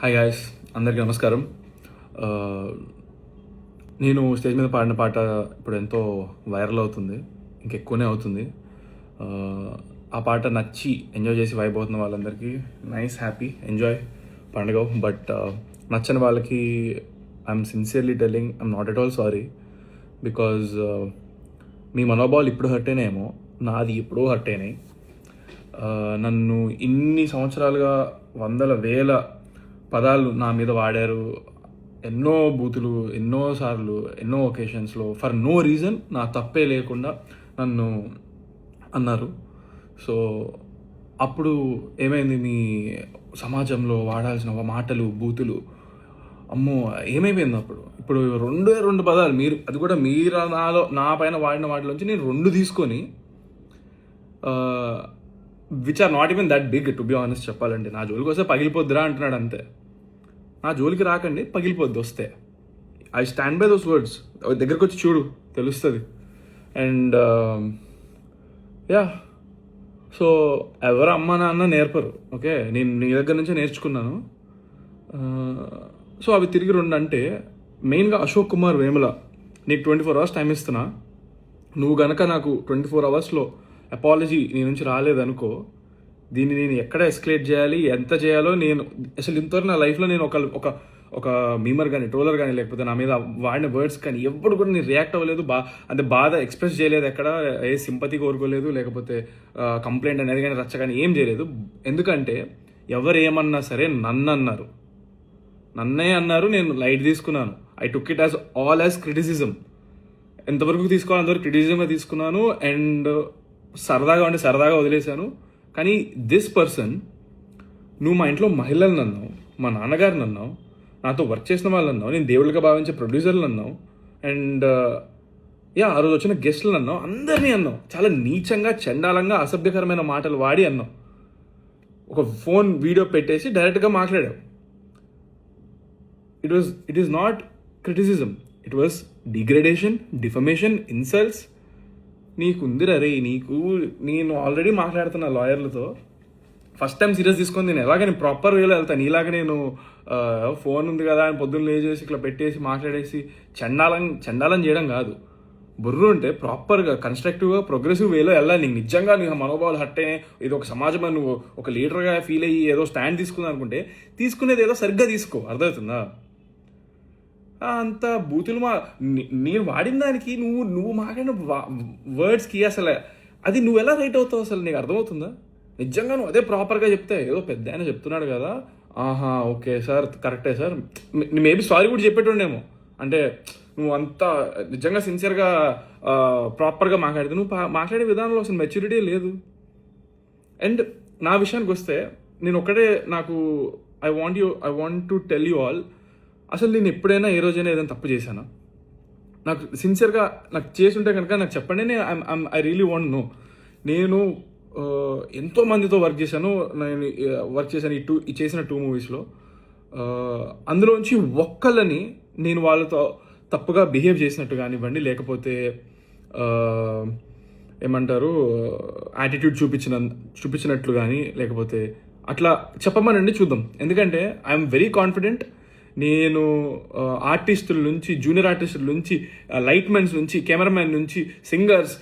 Hi guys, అందరికీ నమస్కారం. నేను స్టేజ్ మీద పాడిన పాట ఇప్పుడు ఎంతో వైరల్ అవుతుంది, ఇంకెక్కువనే అవుతుంది. ఆ పాట నచ్చి ఎంజాయ్ చేసి వైబ్ అవుతున్న వాళ్ళందరికీ నైస్, హ్యాపీ, ఎంజాయ్ పండుగ. బట్ నచ్చని వాళ్ళకి I'm sincerely telling, I'm not at all sorry. Because మీ మనోభావాలు ఇప్పుడు హర్ట్ అయినాయేమో, నాది ఎప్పుడూ హర్ట్ అయినాయి. నన్ను ఇన్ని సంవత్సరాలుగా వందల వేల పదాలు నా మీద వాడారు, ఎన్నో బూతులు, ఎన్నోసార్లు, ఎన్నో ఒకేషన్స్లో ఫర్ నో రీజన్, నా తప్పే లేకుండా నన్ను అన్నారు. సో అప్పుడు ఏమైంది, మీ సమాజంలో వాడాల్సిన మాటలు, బూతులు, అమ్మో ఏమైపోయింది అప్పుడు. ఇప్పుడు రెండు పదాలు మీరు, అది కూడా మీరు నా పైన వాడిన వాటిలోంచి నేను 2 తీసుకొని, which are not even that big to be honest చెప్పాలంటే. నా జోలికి వస్తే పగిలిపోద్దిరా అంటున్నాడు అంతే. నా జోలికి రాకండి, పగిలిపోద్ది వస్తే. I stand by those words. దగ్గరకు వచ్చి చూడు, తెలుస్తుంది. అండ్ యా, సో ఎవరు అమ్మ నాన్న నేర్పరు, ఓకే, నేను నీ దగ్గర నుంచే నేర్చుకున్నాను. సో అవి తిరిగి 2 అంటే, మెయిన్గా అశోక్ కుమార్ వేముల, నీకు 24 hours టైం ఇస్తున్నా. నువ్వు గనక నాకు 24 hours అపాలజీ నీ నుంచి రాలేదనుకో, దీన్ని నేను ఎక్కడ ఎస్కలేట్ చేయాలి, ఎంత చేయాలో నేను అసలు ఇంతవరకు నా లైఫ్లో నేను ఒక మీమర్ కానీ, ట్రోలర్ కానీ, లేకపోతే నా మీద వాడిన వర్డ్స్ కానీ ఎప్పుడు కూడా నేను రియాక్ట్ అవ్వలేదు. అంటే బాధ ఎక్స్ప్రెస్ చేయలేదు, ఎక్కడ ఏ సింపతి కోరుకోలేదు, లేకపోతే కంప్లైంట్ అనేది కానీ, రచ్చ కానీ ఏం చేయలేదు. ఎందుకంటే ఎవరు ఏమన్నా సరే నన్నే అన్నారు, నేను లైట్ తీసుకున్నాను. I took it as all as criticism. ఎంతవరకు తీసుకోవాలి అంతవరకు క్రిటిసిజంగా తీసుకున్నాను. అండ్ సరదాగా వదిలేశాను. కానీ దిస్ పర్సన్, నువ్వు మా ఇంట్లో మహిళలను అన్నావు, మా నాన్నగారిని అన్నావు, నాతో వర్క్ చేసిన వాళ్ళు అన్నావు, నేను దేవుళ్ళగా భావించే ప్రొడ్యూసర్లు అన్నావు, అండ్ ఆ రోజు వచ్చిన గెస్టులను అన్నావు, అందరినీ అన్నావు. చాలా నీచంగా, చండాలంగా, అసభ్యకరమైన మాటలు వాడి అన్నావు. ఒక ఫోన్ వీడియో పెట్టేసి డైరెక్ట్గా మాట్లాడావు. It is not criticism, it was degradation, defamation, insults. నీకుందిరా రే, నేను ఆల్రెడీ మాట్లాడుతున్నా లాయర్లతో. ఫస్ట్ టైం సీరియస్ తీసుకొని నేను ఎలాగని ప్రాపర్ వేలో వెళ్తాను. నీలాగా నేను ఫోన్ ఉంది కదా అని పొద్దున్న లేచేసి ఇట్లా పెట్టేసి మాట్లాడేసి చండాలం చేయడం కాదు. బుర్రు ఉంటే ప్రాపర్గా, కన్స్ట్రక్టివ్గా, ప్రోగ్రెసివ్ వేలో వెళ్ళాలి. నీకు నిజంగా నీ మనోభావాలు హర్ట్ అయినాయి, ఇది ఒక సమాజం నువ్వు ఒక లీడర్గా ఫీల్ అయ్యి ఏదో స్టాండ్ తీసుకుందాం అనుకుంటే, తీసుకునేది ఏదో సరిగ్గా తీసుకో. అర్థమవుతుందా? అంత బూతులు నేను వాడిన దానికి నువ్వు మాట్లాడిన వర్డ్స్కి అసలు అది నువ్వు ఎలా రైట్ అవుతావు అసలు నీకు అర్థమవుతుందా? నిజంగా నువ్వు అదే ప్రాపర్గా చెప్తే, ఏదో పెద్ద ఆయన చెప్తున్నాడు కదా, ఆహా ఓకే సార్, కరెక్టే సార్, మేబీ సారీ కూడా చెప్పేటోండేమో. అంటే నువ్వు అంతా నిజంగా సిన్సియర్గా ప్రాపర్గా మాట్లాడితే, నువ్వు మాట్లాడే విధానంలో అసలు మెచ్యూరిటీ లేదు. అండ్ నా విషయానికి వస్తే, నేను ఒకటే, I want to tell you all, అసలు నేను ఎప్పుడైనా ఏ రోజైనా ఏదైనా తప్పు చేశానా? నాకు సిన్సియర్గా నాకు చేసి ఉంటే కనుక నాకు చెప్పండి. I really want know. నేను ఎంతో మందితో వర్క్ చేశాను. ఈ చేసిన 2 మూవీస్లో. అందులోంచి ఒక్కళ్ళని నేను వాళ్ళతో తప్పుగా బిహేవ్ చేసినట్టు కానివ్వండి, లేకపోతే ఏమంటారు యాటిట్యూడ్ చూపించినట్లు కానీ, లేకపోతే అట్లా చెప్పమనండి, చూద్దాం. ఎందుకంటే ఐఎమ్ వెరీ కాన్ఫిడెంట్. నేను ఆర్టిస్టుల నుంచి, జూనియర్ ఆర్టిస్టుల నుంచి, లైట్మెన్స్ నుంచి, కెమెరామెన్ నుంచి, singers,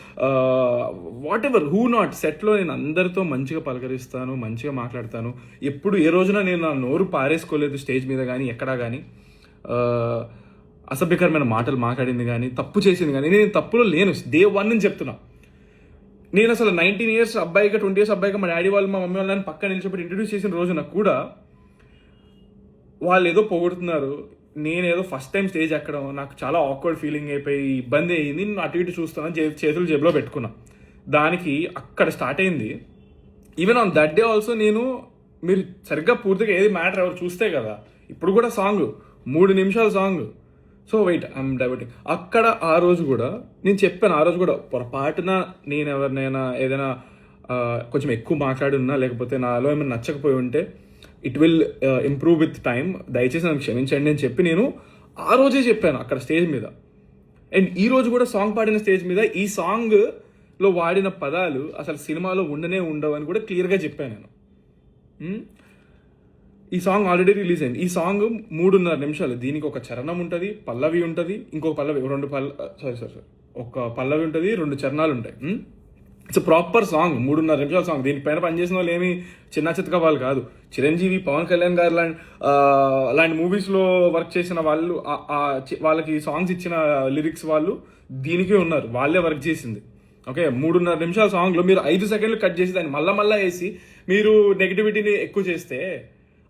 what ever, who not, సెట్లో నేను అందరితో మంచిగా పలకరిస్తాను, మంచిగా మాట్లాడతాను. ఎప్పుడు ఏ రోజున నేను నా నోరు పారేసుకోలేదు స్టేజ్ మీద కానీ, ఎక్కడా కానీ అసభ్యకరమైన మాటలు మాట్లాడింది కానీ, తప్పు చేసింది కానీ. నేను తప్పులో లేను, డే 1 అని చెప్తున్నా. నేను అసలు 19 years అబ్బాయిగా, 20 years అబ్బాయిగా మా డాడీ వాళ్ళు, మా మమ్మీ వాళ్ళని పక్కన నిలిచిపెట్టి ఇంట్రడ్యూస్ చేసిన రోజున కూడా వాళ్ళు ఏదో పొగుడుతున్నారు, నేనేదో ఫస్ట్ టైం స్టేజ్ ఎక్కడం, నాకు చాలా ఆక్వర్డ్ ఫీలింగ్ అయిపోయి ఇబ్బంది అయ్యింది. నేను అటు ఇటు చూస్తున్నాను, చేతులు జేబులో పెట్టుకున్నా. దానికి అక్కడ స్టార్ట్ అయింది. Even on that day also మీరు సరిగ్గా పూర్తిగా ఏది మ్యాటర్ ఎవరు చూస్తే కదా, ఇప్పుడు కూడా సాంగ్ 3 నిమిషాల song. So wait, I'm diverting. అక్కడ ఆ రోజు కూడా నేను చెప్పాను, ఆ రోజు కూడా పొరపాటున నేను ఎవరినైనా ఏదైనా కొంచెం ఎక్కువ మాట్లాడి ఉన్నా, లేకపోతే నాలో ఏమైనా నచ్చకపోయి ఉంటే, it will improve with time, దయచేసి నన్ను క్షమించండి అని చెప్పి నేను ఆ రోజే చెప్పాను అక్కడ స్టేజ్ మీద. అండ్ ఈ రోజు కూడా సాంగ్ పాడిన స్టేజ్ మీద ఈ సాంగ్లో వాడిన పదాలు అసలు సినిమాలో ఉండవని కూడా క్లియర్గా చెప్పాను నేను. ఈ సాంగ్ ఆల్రెడీ రిలీజ్ అయింది. ఈ సాంగ్ 3.5 నిమిషాలు. దీనికి ఒక చరణం ఉంటుంది, పల్లవి ఉంటుంది, ఇంకొక పల్లవి, ఒక పల్లవి ఉంటుంది, 2 చరణాలు ఉంటాయి. ఇట్స్ ప్రాపర్ సాంగ్, 3.5 నిమిషాల సాంగ్. దీనిపైన పనిచేసిన వాళ్ళు ఏమి చిన్న చితక వాళ్ళు కాదు. చిరంజీవి, పవన్ కళ్యాణ్ గారు లాంటి మూవీస్లో వర్క్ చేసిన వాళ్ళు, వాళ్ళకి సాంగ్స్ ఇచ్చిన లిరిక్స్ వాళ్ళు దీనికే ఉన్నారు, వాళ్ళే వర్క్ చేసింది. ఓకే, 3.5 నిమిషాల సాంగ్లో మీరు 5 సెకండ్లు కట్ చేసి దాన్ని మళ్ళా వేసి మీరు నెగిటివిటీని ఎక్కువ చేస్తే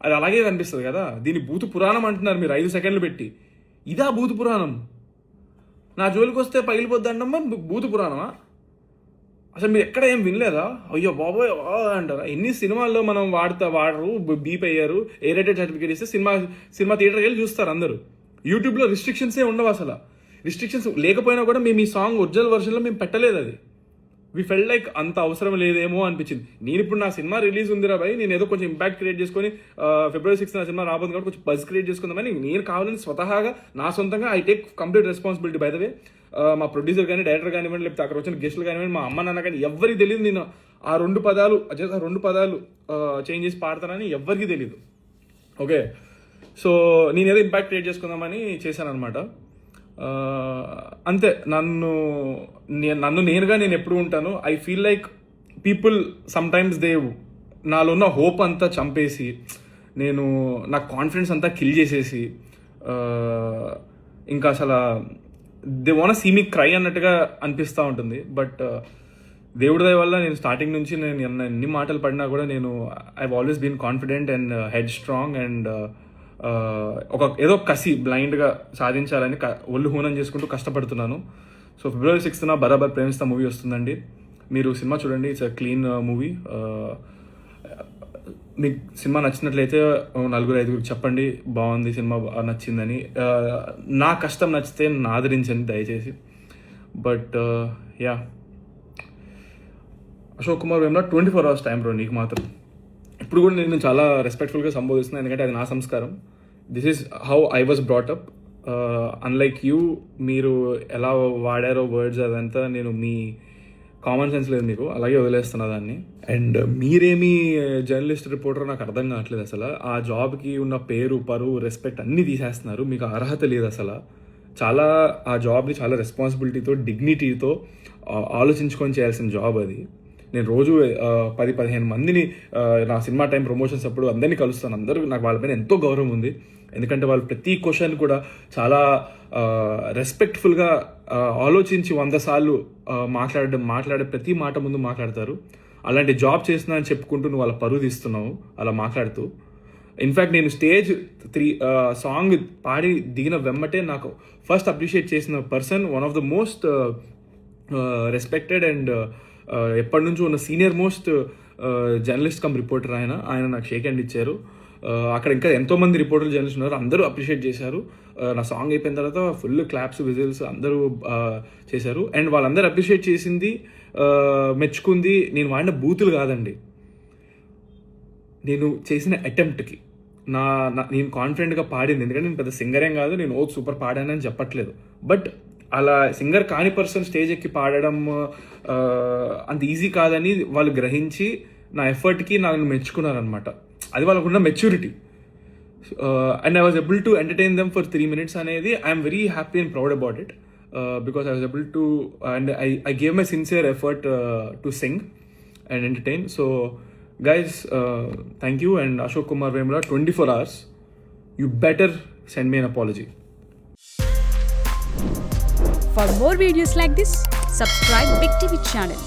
అది అలాగే కనిపిస్తుంది కదా. దీన్ని భూత పురాణం అంటున్నారు మీరు 5 సెకండ్లు పెట్టి. ఇదా భూత పురాణం? నా జోలికి వస్తే పగిలిపోద్దండమ్మా భూత పురాణమా? అసలు మీరు ఎక్కడ ఏం వినలేదా? అయ్యో బాబోయ్ అంటారా? ఎన్ని సినిమాల్లో మనం వాడరు, బీప్ అయ్యారు, ఏ రేటెడ్ సర్టిఫికేట్ ఇస్తే సినిమా థియేటర్కి వెళ్ళి చూస్తారు అందరూ. యూట్యూబ్లో రిస్ట్రిక్షన్సే ఉండవు. అసలు రిస్ట్రిక్షన్స్ లేకపోయినా కూడా మేము ఈ సాంగ్ ఒరిజినల్ వర్షన్లో మేము పెట్టలేదు. అది వి ఫెల్ లైక్ అంత అవసరం లేదేమో అనిపించింది. నేను ఇప్పుడు నా సినిమా రిలీజ్ ఉందిరా భయ్, నేను ఏదో కొంచెం ఇంపాక్ట్ క్రియేట్ చేసుకొని February 6th నా సినిమా రాబోతుంది కాబట్టి కొంచెం బజ్ క్రియేట్ చేసుకుందామని నేను కావాలని స్వతహాగా నా సొంతంగా I take complete responsibility. By the way మా ప్రొడ్యూసర్ కానీ, డైరెక్టర్ కానివ్వండి, లేకపోతే అక్కడ వచ్చిన గెస్టులు కానివ్వండి, మా అమ్మ నాన్న కానీ ఎవరికి తెలియదు నేను ఆ 2 పదాలు చేంజ్ చేసి పాడతానని ఎవరికి తెలియదు. ఓకే, సో నేను ఏదో ఇంపాక్ట్ క్రియేట్ చేసుకుందామని చేశాను అనమాట. అంతే. నన్ను నేనుగా నేను ఎప్పుడు ఉంటాను. I feel like people sometimes నాలో ఉన్న హోప్ అంతా చంపేసి, నా కాన్ఫిడెన్స్ అంతా కిల్ చేసేసి, ఇంకా అసలు they want see me cry అన్నట్టుగా అనిపిస్తూ ఉంటుంది. బట్ దేవుడి దయ వల్ల నేను స్టార్టింగ్ నుంచి నేను ఎన్ని మాటలు పడినా కూడా I always been confident and headstrong and ఏదో కసి బ్లైండ్గా సాధించాలని ఒళ్ళు హూనం చేసుకుంటూ కష్టపడుతున్నాను. సో February 6th బరాబర్ ప్రేమిస్తా మూవీ వస్తుందండి. మీరు సినిమా చూడండి. It's a clean movie. మీకు సినిమా నచ్చినట్లయితే 4-5 చెప్పండి బాగుంది సినిమా, నచ్చిందని. నా కష్టం నచ్చితే నన్ను ఆదరించండి దయచేసి. But yeah, Ashok Kumar Vemla 24 hours time bro నీకు మాత్రం. ఇప్పుడు కూడా నేను చాలా రెస్పెక్ట్ఫుల్గా సంబోధిస్తున్నాను, ఎందుకంటే అది నా సంస్కారం. This is how I was brought up. Unlike you, మీరు ఎలా వాడారో వర్డ్స్ అదంతా మీ కామన్ సెన్స్ లేదు మీకు, అలాగే వదిలేస్తున్నా దాన్ని. అండ్ మీరేమి జర్నలిస్ట్, రిపోర్టర్ నాకు అర్థం కావట్లేదు. అసలు ఆ జాబ్కి ఉన్న పేరు, పరువు, రెస్పెక్ట్ అన్నీ తీసేస్తున్నారు. మీకు అర్హత లేదు అసలు. ఆ జాబ్ని చాలా రెస్పాన్సిబిలిటీతో, డిగ్నిటీతో ఆలోచించుకొని చేయాల్సిన జాబ్ అది. నేను రోజు 10-15 మందిని నా సినిమా టైం ప్రమోషన్స్ అప్పుడు అందరినీ కలుస్తాను. అందరూ నాకు వాళ్ళపైన ఎంతో గౌరవం ఉంది. ఎందుకంటే వాళ్ళు ప్రతి క్వశ్చన్ కూడా చాలా రెస్పెక్ట్ఫుల్గా ఆలోచించి 100 సార్లు మాట్లాడే ప్రతి మాట ముందు మాట్లాడతారు. అలాంటి జాబ్ చేస్తున్నా అని చెప్పుకుంటూ నువ్వు వాళ్ళ పరువు తీస్తున్నావు అలా మాట్లాడుతూ. ఇన్ఫ్యాక్ట్ నేను స్టేజ్ 3 సాంగ్ పాడి దిగిన వెమ్మటే నాకు ఫస్ట్ అప్రిషియేట్ చేసిన person, one of the most respected and ఎప్పటి నుంచో ఉన్న senior most journalist come reporter ఆయన నాకు షేక్ హ్యాండ్ ఇచ్చారు. అక్కడ ఇంకా ఎంతోమంది రిపోర్టర్లు, జర్నలిస్ట్ ఉన్నారు, అందరూ అప్రిషియేట్ చేశారు. నా సాంగ్ అయిపోయిన తర్వాత ఫుల్ క్లాప్స్, విజిల్స్ అందరూ చేశారు. అండ్ వాళ్ళందరూ అప్రిషియేట్ చేసింది, మెచ్చుకుంది నేను వాడిన బూతులు కాదండి, నేను చేసిన అటెంప్ట్కి. నేను కాన్ఫిడెంట్గా పాడింది. ఎందుకంటే నేను పెద్ద సింగరేం కాదు, నేను సూపర్ పాడానని చెప్పట్లేదు. బట్ అలా సింగర్ కాని పర్సన్ స్టేజ్ ఎక్కి పాడడం అంత ఈజీ కాదని వాళ్ళు గ్రహించి నా ఎఫర్ట్కి నన్ను మెచ్చుకున్నారనమాట. అది వాళ్ళకున్న maturity. And I was able to entertain them for 3 minutes అనేది I'm very happy and proud about it. Because I was able to and I gave my sincere effort to sing and entertain. So guys, thank you. And Ashok Kumar Vemla 24 hours, you better send me an apology. For more videos like this, subscribe Big TV channel.